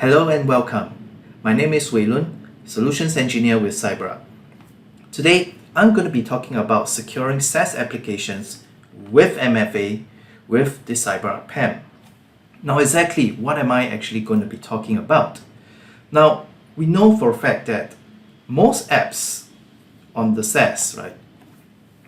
Hello and welcome. My name is Wei Lun, Solutions Engineer with CyberArk. Today, I'm going to be talking about securing SaaS applications with MFA with the CyberArk PAM. Now, exactly what am I actually going to be talking about? Now, we know for a fact that most apps on the SaaS, right,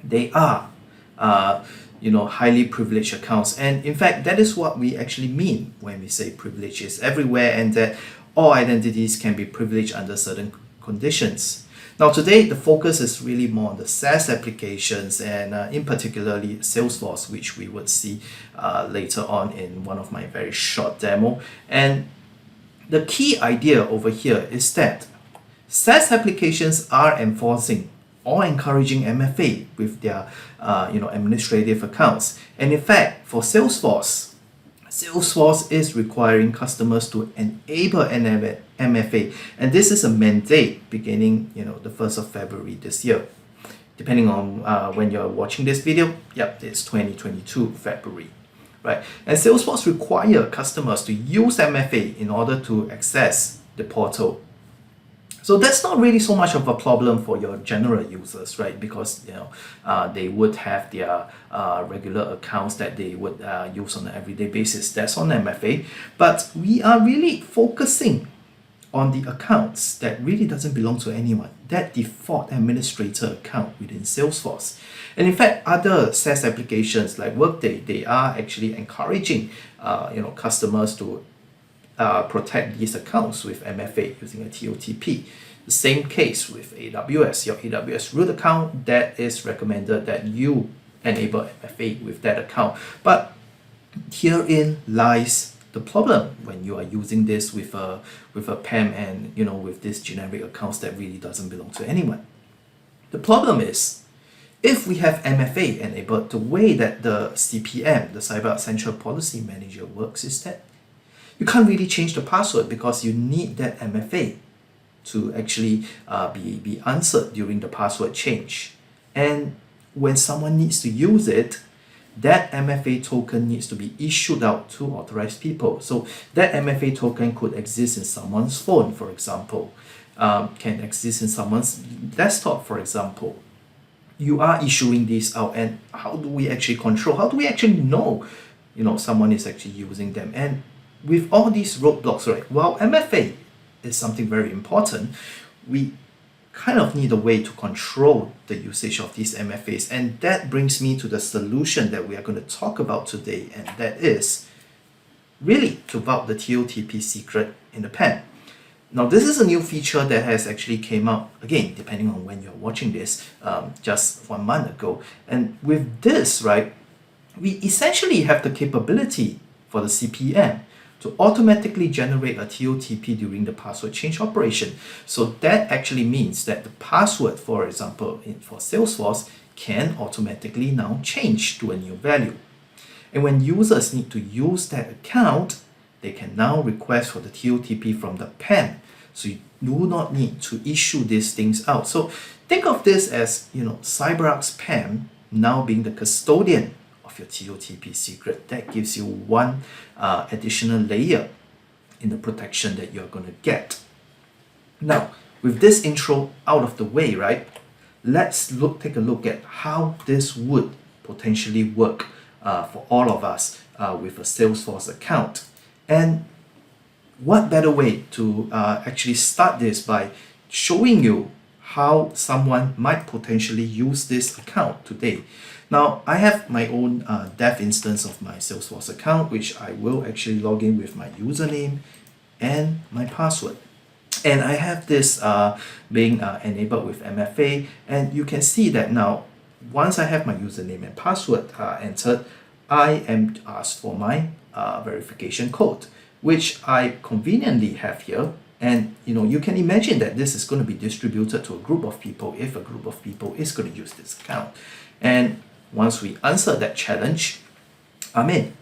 they are highly privileged accounts, and in fact that is what we actually mean when we say privilege is everywhere and that all identities can be privileged under certain conditions. Now today the focus is really more on the SaaS applications and in particularly Salesforce, which we would see later on in one of my very short demo. And the key idea over here is that SaaS applications are enforcing or encouraging MFA with their administrative accounts. And in fact, for Salesforce is requiring customers to enable an MFA, and this is a mandate beginning the 1st of February this year. Depending on when you're watching this video, it's 2022 February. Right? And Salesforce require customers to use MFA in order to access the portal. So that's not really so much of a problem for your general users, right? Because they would have their regular accounts that they would use on an everyday basis. That's on MFA. But we are really focusing on the accounts that really doesn't belong to anyone. That default administrator account within Salesforce. And in fact, other SaaS applications like Workday, they are actually encouraging customers to protect these accounts with MFA using a TOTP. The same case with AWS. Your AWS root account, that is recommended that you enable MFA with that account. But herein lies the problem when you are using this with a PAM and with these generic accounts that really doesn't belong to anyone. The problem is, if we have MFA enabled, the way that the CPM, the CyberArk Central Policy Manager, works is that you can't really change the password because you need that MFA to actually be answered during the password change. And when someone needs to use it, that MFA token needs to be issued out to authorized people. So that MFA token could exist in someone's phone, for example, can exist in someone's desktop, for example. You are issuing these out, and how do we actually control? How do we actually know someone is actually using them? And with all these roadblocks, right, while MFA is something very important, we kind of need a way to control the usage of these MFAs. And that brings me to the solution that we are going to talk about today, and that is really to vault the TOTP secret in the PAM. Now, this is a new feature that has actually came out, again, depending on when you're watching this, just 1 month ago. And with this, right, we essentially have the capability for the CPM to automatically generate a TOTP during the password change operation. So that actually means that the password, for example, for Salesforce, can automatically now change to a new value. And when users need to use that account, they can now request for the TOTP from the PAM. So you do not need to issue these things out. So think of this as CyberArk's PAM now being the custodian of your TOTP secret. That gives you one additional layer in the protection that you're going to get. Now, with this intro out of the way, right, let's take a look at how this would potentially work for all of us with a Salesforce account. And what better way to actually start this by showing you how someone might potentially use this account today. Now, I have my own dev instance of my Salesforce account, which I will actually log in with my username and my password. And I have this being enabled with MFA. And you can see that now, once I have my username and password entered, I am asked for my verification code, which I conveniently have here. And you can imagine that this is going to be distributed to a group of people if a group of people is going to use this account. And once we answer that challenge, I'm in,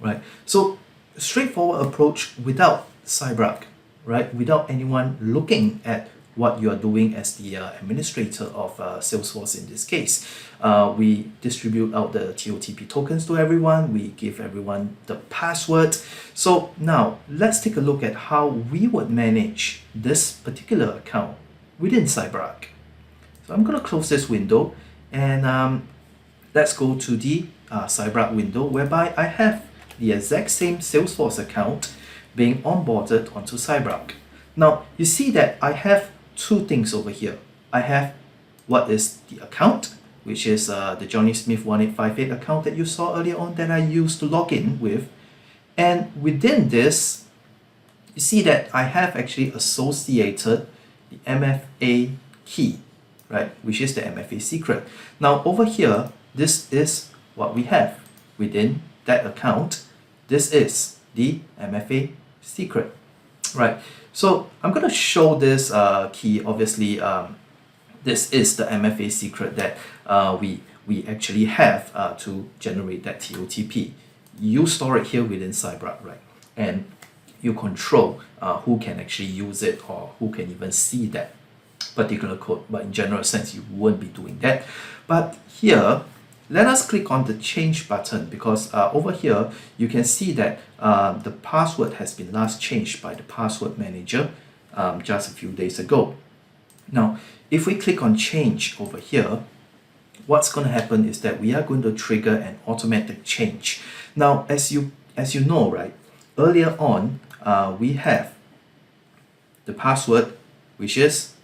right? So straightforward approach without CyberArk, right? Without anyone looking at what you are doing as the administrator of Salesforce in this case. We distribute out the TOTP tokens to everyone. We give everyone the password. So now let's take a look at how we would manage this particular account within CyberArk. So I'm going to close this window and let's go to the CyberArk window, whereby I have the exact same Salesforce account being onboarded onto CyberArk. Now you see that I have two things over here. I have what is the account, which is the Johnny Smith 1858 account that you saw earlier on that I used to log in with. And within this, you see that I have actually associated the MFA key, right, which is the MFA secret. Now over here, this is what we have within that account. This is the MFA secret, right? So I'm going to show this key. Obviously, this is the MFA secret that we actually have to generate that TOTP. You store it here within CyberArk, right? And you control who can actually use it or who can even see that particular code. But in general sense, you won't be doing that. But here, let us click on the change button, because over here you can see that the password has been last changed by the password manager just a few days ago. Now if we click on change over here, what's going to happen is that we are going to trigger an automatic change. Now as you know, right, earlier on we have the password, which is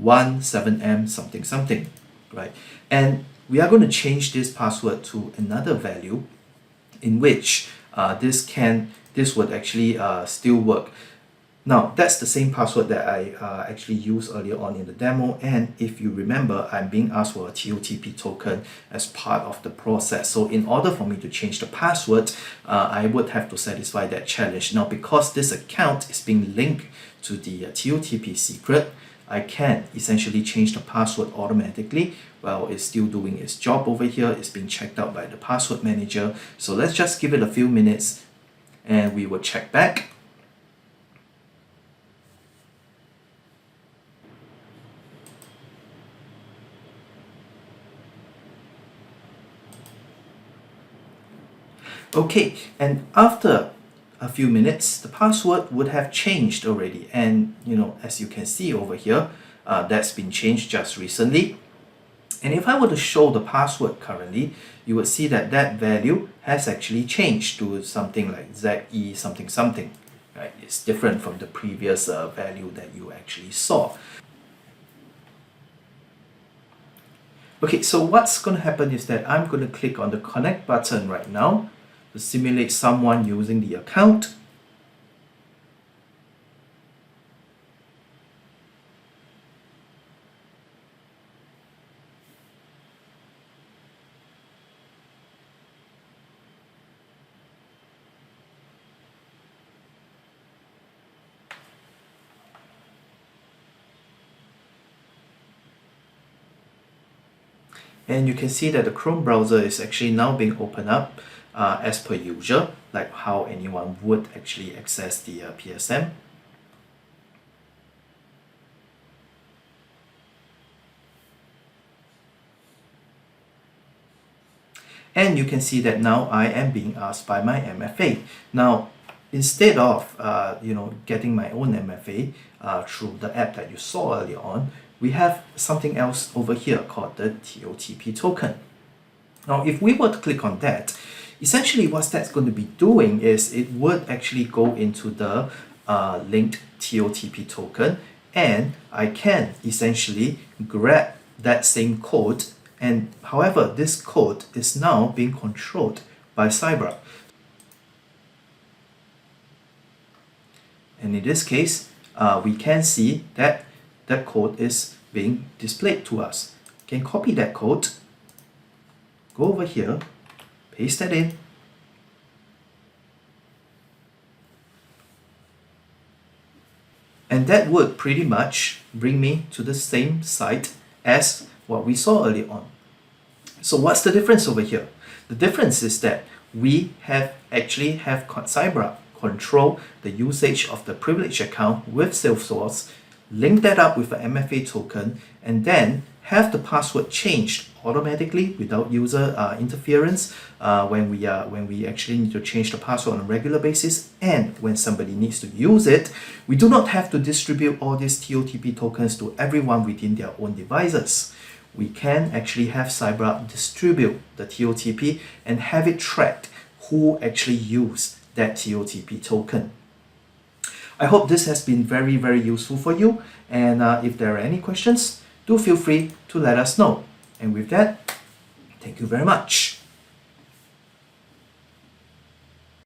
17M something something, right? And we are going to change this password to another value in which this would actually still work. Now that's the same password that I actually used earlier on in the demo, and if you remember, I'm being asked for a TOTP token as part of the process. So in order for me to change the password, I would have to satisfy that challenge. Now because this account is being linked to the TOTP secret, I can essentially change the password automatically while it's still doing its job over here. It's being checked out by the password manager. So let's just give it a few minutes and we will check back. Okay, and after a few minutes, the password would have changed already, and as you can see over here, that's been changed just recently. And if I were to show the password currently, you would see that that value has actually changed to something like ZE something something, right? It's different from the previous value that you actually saw. Okay, so what's going to happen is that I'm going to click on the connect button right now to simulate someone using the account. And you can see that the Chrome browser is actually now being opened up as per usual, like how anyone would actually access the PSM. And you can see that now I am being asked by my MFA. Now, instead of getting my own MFA through the app that you saw earlier on, we have something else over here called the TOTP token. Now, if we were to click on that, essentially what that's going to be doing is it would actually go into the linked TOTP token, and I can essentially grab that same code, and however, this code is now being controlled by CyberArk. And in this case, we can see that that code is being displayed to us. You can copy that code, go over here, paste that in, and that would pretty much bring me to the same site as what we saw earlier on. So what's the difference over here? The difference is that we actually have CyberArk control the usage of the privileged account with Salesforce link that up with an MFA token, and then have the password changed automatically without user interference when we actually need to change the password on a regular basis, and when somebody needs to use it, we do not have to distribute all these TOTP tokens to everyone within their own devices. We can actually have Cybra distribute the TOTP and have it tracked who actually used that TOTP token. I hope this has been very, very useful for you, and if there are any questions, do feel free to let us know. And with that, thank you very much.